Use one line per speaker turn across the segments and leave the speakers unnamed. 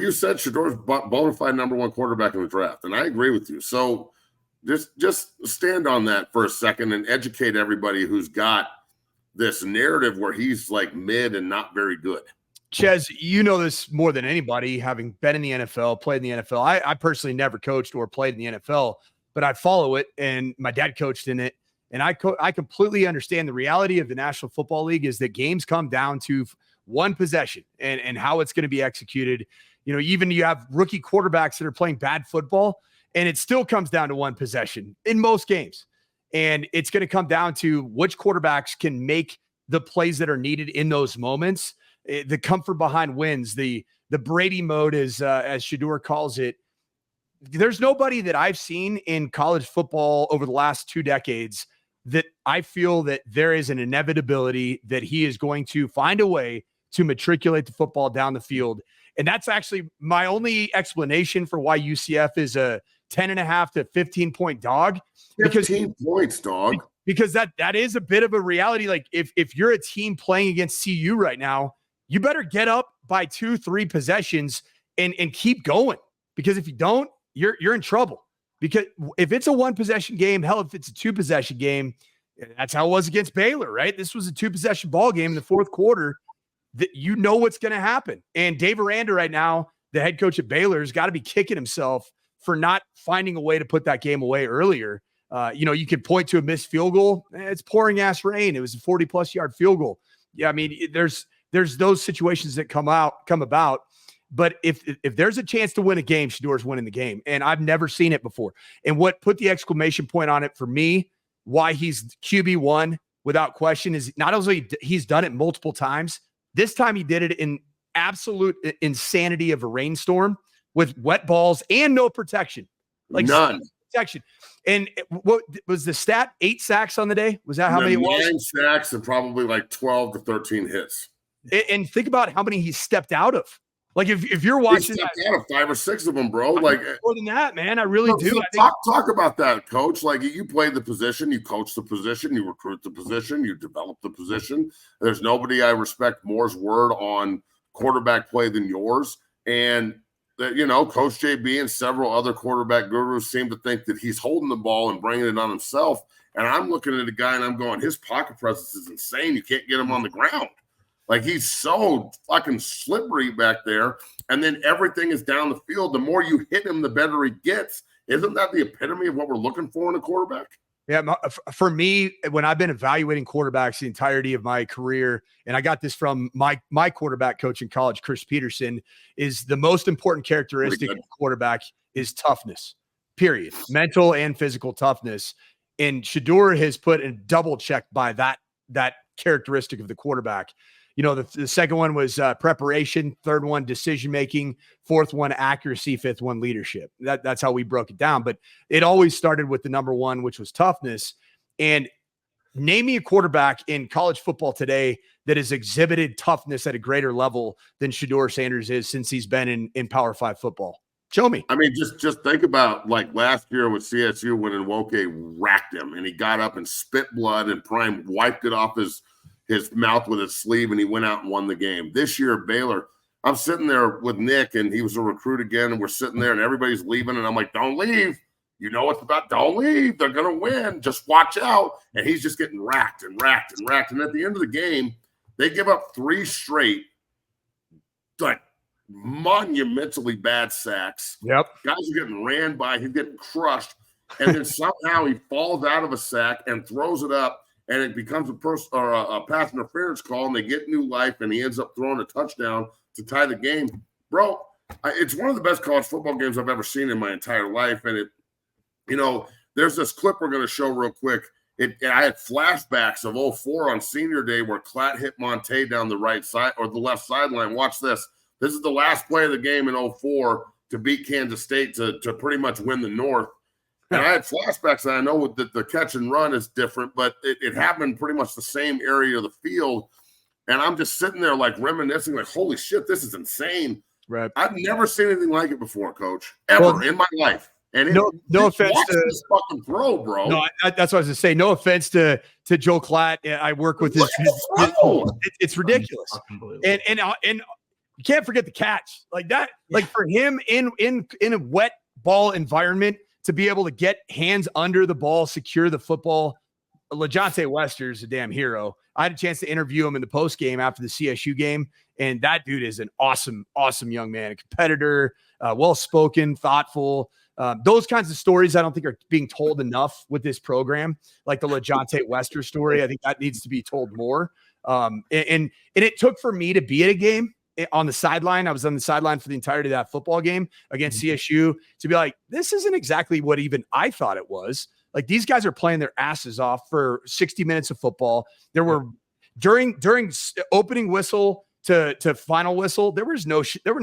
you said Shedeur's bona fide number one quarterback in the draft, and I agree with you. So just stand on that for a second and educate everybody who's got this narrative where he's like mid and not very good.
Ches, you know this more than anybody, having been in the NFL, played in the NFL. I personally never coached or played in the NFL, but I follow it, and my dad coached in it. And I completely understand the reality of the National Football League is that games come down to one possession and how it's going to be executed. You know, even you have rookie quarterbacks that are playing bad football, and it still comes down to one possession in most games. And it's going to come down to which quarterbacks can make the plays that are needed in those moments. The comfort behind wins, the Brady mode, as Shedeur calls it. There's nobody that I've seen in college football over the last 2 decades that I feel that there is an inevitability that he is going to find a way to matriculate the football down the field. And that's actually my only explanation for why UCF is a 10.5 to 15-point dog.
15 points, dog.
Because that is a bit of a reality. Like if you're a team playing against CU right now, you better get up by 2-3 possessions and keep going. Because if you don't, you're in trouble. Because if it's a 1-possession game, hell, if it's a 2-possession game, that's how it was against Baylor, right? This was a 2-possession ball game in the fourth quarter. That you know what's going to happen. And Dave Aranda right now, the head coach at Baylor, has got to be kicking himself for not finding a way to put that game away earlier. You could point to a missed field goal. It's pouring ass rain. It was a 40+ yard field goal. Yeah, I mean, there's those situations that come about. But if there's a chance to win a game, Shedeur's winning the game. And I've never seen it before. And what put the exclamation point on it for me, why he's QB1 without question, is not only he's done it multiple times. This time he did it in absolute insanity of a rainstorm with wet balls and no protection. Like
none
protection. And what was the stat? 8 sacks on the day? Was that how many it was?
9 sacks and probably like 12 to 13 hits.
And think about how many he stepped out of. Like if you're watching,
he stepped out of 5 or 6 of them, bro. Like
more than that, man. I really do.
So talk about that, coach. Like you play the position, you coach the position, you recruit the position, you develop the position. There's nobody I respect more's word on quarterback play than yours. And Coach JB and several other quarterback gurus seem to think that he's holding the ball and bringing it on himself. And I'm looking at a guy and I'm going, his pocket presence is insane. You can't get him on the ground. Like he's so fucking slippery back there. And then everything is down the field. The more you hit him, the better he gets. Isn't that the epitome of what we're looking for in a quarterback?
Yeah. For me, when I've been evaluating quarterbacks the entirety of my career, and I got this from my quarterback coach in college, Chris Peterson, is the most important characteristic of a quarterback is toughness, period. Mental and physical toughness. And Shedeur has put a double check by that characteristic of the quarterback. You know, the second one was preparation, third one, decision-making, fourth one, accuracy, fifth one, leadership. That's how we broke it down. But it always started with the number one, which was toughness. And name me a quarterback in college football today that has exhibited toughness at a greater level than Shedeur Sanders is since he's been in Power 5 football. Show me.
I mean, just think about like last year with CSU when Nwoke racked him and he got up and spit blood and Prime wiped it off his mouth with his sleeve, and he went out and won the game. This year, Baylor, I'm sitting there with Nick, and he was a recruit again, and we're sitting there, and everybody's leaving, and I'm like, don't leave. You know what's about. Don't leave. They're going to win. Just watch out. And he's just getting racked and racked and racked. And at the end of the game, they give up 3 straight, like, monumentally bad sacks.
Yep.
Guys are getting ran by. He's getting crushed. And then somehow he falls out of a sack and throws it up. And it becomes a pass interference call, and they get new life, and he ends up throwing a touchdown to tie the game. Bro, it's one of the best college football games I've ever seen in my entire life. And there's this clip we're going to show real quick. I had flashbacks of 2004 on senior day where Clatt hit Monte down the right side or the left sideline. Watch this. This is the last play of the game in 2004 to beat Kansas State to pretty much win the North. And I had flashbacks, and I know that the catch and run is different, but it happened pretty much the same area of the field. And I'm just sitting there like reminiscing, like, holy shit, this is insane.
Right.
I've never seen anything like it before, Coach, ever in my life. And
no offense to
this fucking throw, bro.
No, that's what I was going to say. No offense to Joe Clatt. I work with his it's ridiculous. And You can't forget the catch like that. Like for him in a wet ball environment to be able to get hands under the ball, secure the football. LeJohntay Wester's a damn hero. I had a chance to interview him in the post game after the CSU game, and that dude is an awesome, awesome young man, a competitor, well-spoken, thoughtful. Those kinds of stories I don't think are being told enough with this program, like the LeJohntay Wester story. I think that needs to be told more. And it took for me to be at a game on the sideline. I was on the sideline for the entirety of that football game against CSU to be like, this isn't exactly what even I thought it was. Like these guys are playing their asses off for 60 minutes of football. There were during opening whistle to final whistle, there were no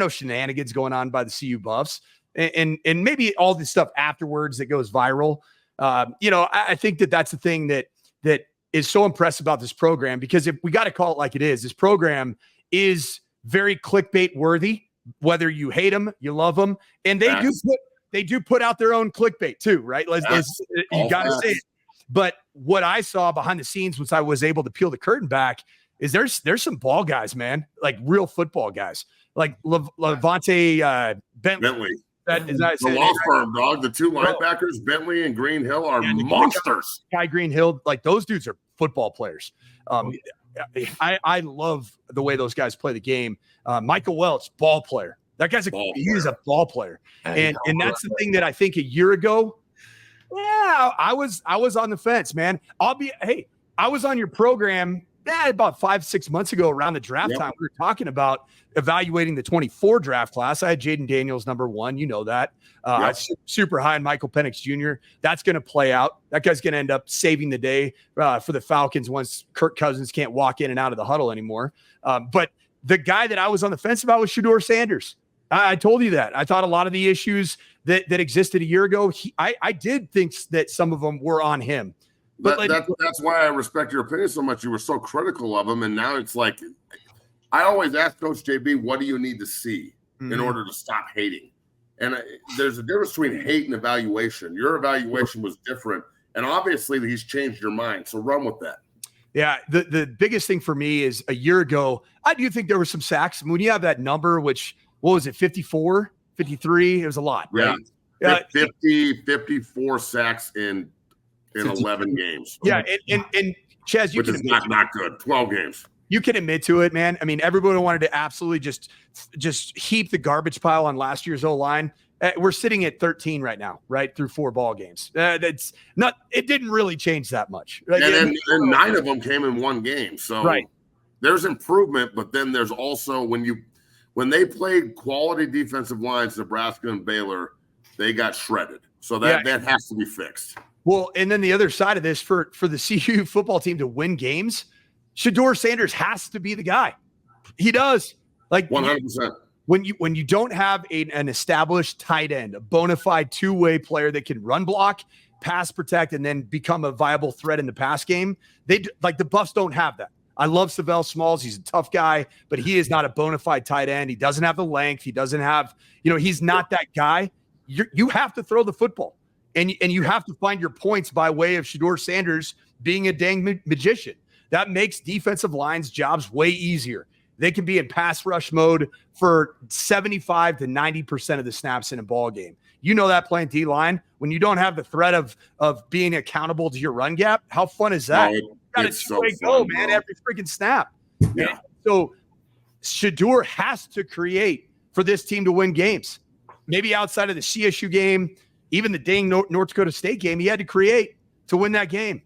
shenanigans going on by the CU Buffs, and maybe all this stuff afterwards that goes viral. I think that's the thing that is so impressive about this program, because if we got to call it like it is, this program is very clickbait worthy, whether you hate them, you love them, and they do put out their own clickbait too, right? You got to say it. But what I saw behind the scenes, once I was able to peel the curtain back, is there's some ball guys, man, like real football guys, like Levante Bentley.
The law firm, dog. The two linebackers, Bentley and Greenhill, are monsters.
Kai Greenhill, like those dudes are football players. I love the way those guys play the game. Michael Welch, ball player. That guy's he's a ball player. And that's the thing that I think a year ago, I was on the fence, man. I was on your program about 5-6 months ago around the draft time. We were talking about evaluating the 24 draft class. I had Jaden Daniels number 1. You know that. I was super high on Michael Penix Jr. That's going to play out. That guy's going to end up saving the day for the Falcons once Kirk Cousins can't walk in and out of the huddle anymore. But the guy that I was on the fence about was Shedeur Sanders. I told you that. I thought a lot of the issues that existed a year ago, I did think that some of them were on him. But
that's why I respect your opinion so much. You were so critical of him, and now it's like I always ask Coach JB, what do you need to see in order to stop hating? And there's a difference between hate and evaluation. Your evaluation was different, and obviously he's changed your mind. So run with that.
Yeah, the biggest thing for me is a year ago, I do think there were some sacks. When you have that number, which, what was it, 54, 53? It was a lot, right?
54 sacks in 11 games.
Yeah, and Chaz,
which is not good. 12 games.
You can admit to it, man. I mean, everybody wanted to absolutely just heap the garbage pile on last year's O-line. We're sitting at 13 right now, right, through 4 ball games. That's not. It didn't really change that much. Right?
And 9 of them came in 1 game. So there's improvement, but then there's also when they played quality defensive lines, Nebraska and Baylor, they got shredded. So that has to be fixed.
Well, and then the other side of this, for the CU football team to win games, Shedeur Sanders has to be the guy. He does. Like
100%.
When you don't have an established tight end, a bona fide two-way player that can run block, pass protect, and then become a viable threat in the pass game, the Buffs don't have that. I love Savell Smalls. He's a tough guy, but he is not a bona fide tight end. He doesn't have the length. He doesn't have, he's not that guy. You have to throw the football. And you have to find your points by way of Shedeur Sanders being a dang magician. That makes defensive lines' jobs way easier. They can be in pass rush mode for 75 to 90% of the snaps in a ball game. You know that playing D-line, when you don't have the threat of being accountable to your run gap, how fun is that? You got to two-way go, man, every freaking snap. Yeah. And so Shedeur has to create for this team to win games. Maybe outside of the CSU game, even the dang North Dakota State game, he had to create to win that game.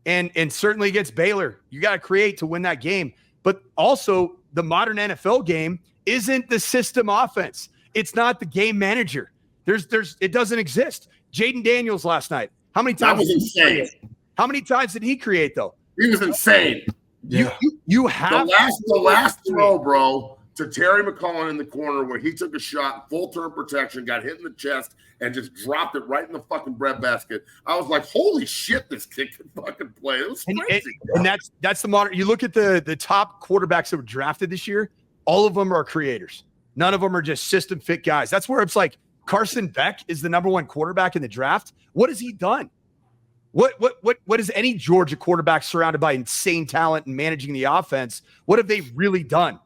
And certainly against Baylor, you got to create to win that game. But also, the modern NFL game isn't the system offense. It's not the game manager. It doesn't exist. Jaden Daniels last night. How many times?
That was insane.
How many times did he create, though?
He was insane.
You have
the last throw, bro, to Terry McCullen in the corner where he took a shot, full turn protection, got hit in the chest, and just dropped it right in the fucking breadbasket. I was like, holy shit, this kid can fucking play. It was crazy.
And that's the modern. You look at the top quarterbacks that were drafted this year, all of them are creators. None of them are just system fit guys. That's where it's like Carson Beck is the number 1 quarterback in the draft. What has he done? What is any Georgia quarterback surrounded by insane talent and managing the offense? What have they really done?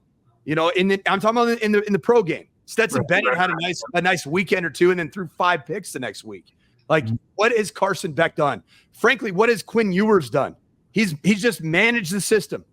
I'm talking about in the pro game. Stetson Bennett had a nice weekend or two and then threw 5 picks the next week. Like, what has Carson Beck done? Frankly, what has Quinn Ewers done? He's just managed the system.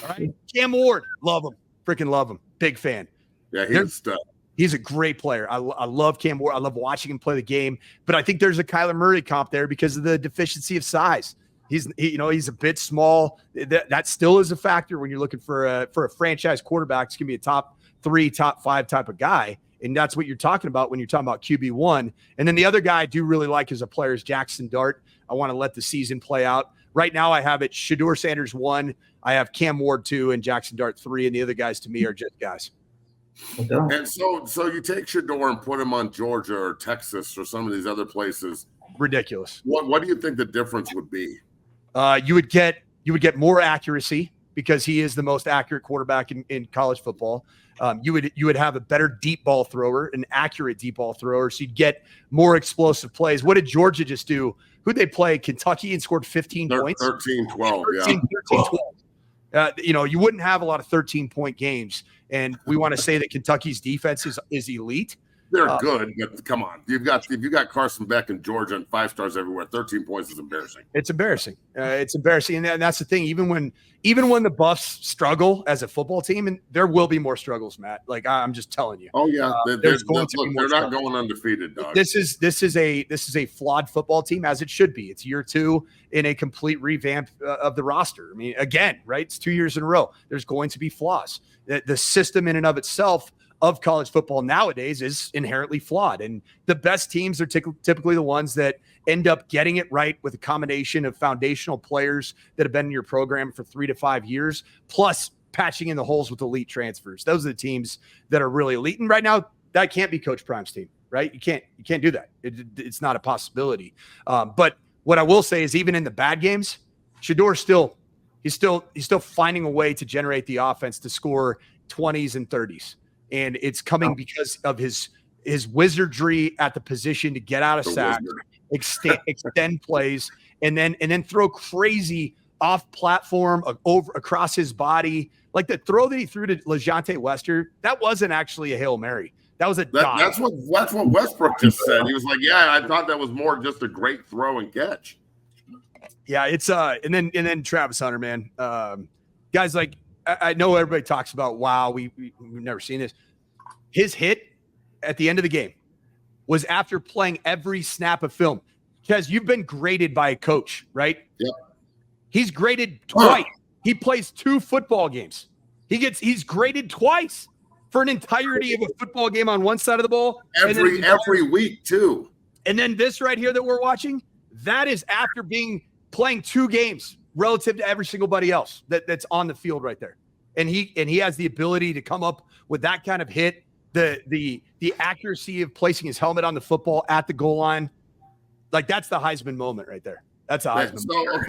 All right. Cam Ward, love him. Freaking love him. Big fan.
Yeah, he's a stud.
He's a great player. I love Cam Ward. I love watching him play the game. But I think there's a Kyler Murray comp there because of the deficiency of size. He's a bit small. That still is a factor when you're looking for a franchise quarterback. It's gonna be a top 3, top 5 type of guy, and that's what you're talking about when you're talking about QB1. And then the other guy I do really like as a player is Jackson Dart. I want to let the season play out. Right now, I have it Shedeur Sanders 1, I have Cam Ward 2, and Jackson Dart 3, and the other guys to me are just guys.
And so you take Shedeur and put him on Georgia or Texas or some of these other places.
Ridiculous.
What do you think the difference would be?
You would get more accuracy because he is the most accurate quarterback in college football. You would have a better deep ball thrower, an accurate deep ball thrower, so you'd get more explosive plays. What did Georgia just do? Who'd they play? Kentucky and scored 15 points?
13-12,
13-12. You wouldn't have a lot of 13-point games, and we want to say that Kentucky's defense is elite.
They're good, but come on. If you got Carson Beck in Georgia and 5 stars everywhere, 13 points is embarrassing.
It's embarrassing. It's embarrassing. And that's the thing. Even when the Buffs struggle as a football team, and there will be more struggles, Matt. Like, I'm just telling you.
Oh yeah. They're not going undefeated, dog.
This is a flawed football team, as it should be. It's year 2 in a complete revamp of the roster. I mean, again, right? It's 2 years in a row. There's going to be flaws. The system in and of itself of college football nowadays is inherently flawed. And the best teams are typically the ones that end up getting it right with a combination of foundational players that have been in your program for 3 to 5 years, plus patching in the holes with elite transfers. Those are the teams that are really elite. And right now, that can't be Coach Prime's team, right? You can't do that. It's not a possibility. But what I will say is, even in the bad games, Shedeur he's still finding a way to generate the offense to score 20s and 30s. And it's coming because of his wizardry at the position to get out of sacks, extend plays, and then throw crazy off platform across his body. Like the throw that he threw to LeJontay Wester, that wasn't actually a Hail Mary. That was a dive.
That's what Westbrook just said. He was like, "Yeah, I thought that was more just a great throw and catch."
Yeah, it's and then Travis Hunter, man, guys, like, I know everybody talks about, wow, we've never seen this. His hit at the end of the game was after playing every snap of film. Because you've been graded by a coach, right?
Yep.
He's graded twice. He plays 2 football games. He's graded twice for an entirety of a football game on one side of the ball.
Every week too.
And then this right here that we're watching, that is after playing 2 games relative to every single buddy else that's on the field right there. And he has the ability to come up with that kind of hit, the accuracy of placing his helmet on the football at the goal line. Like, that's the Heisman moment right there. That's a Heisman moment.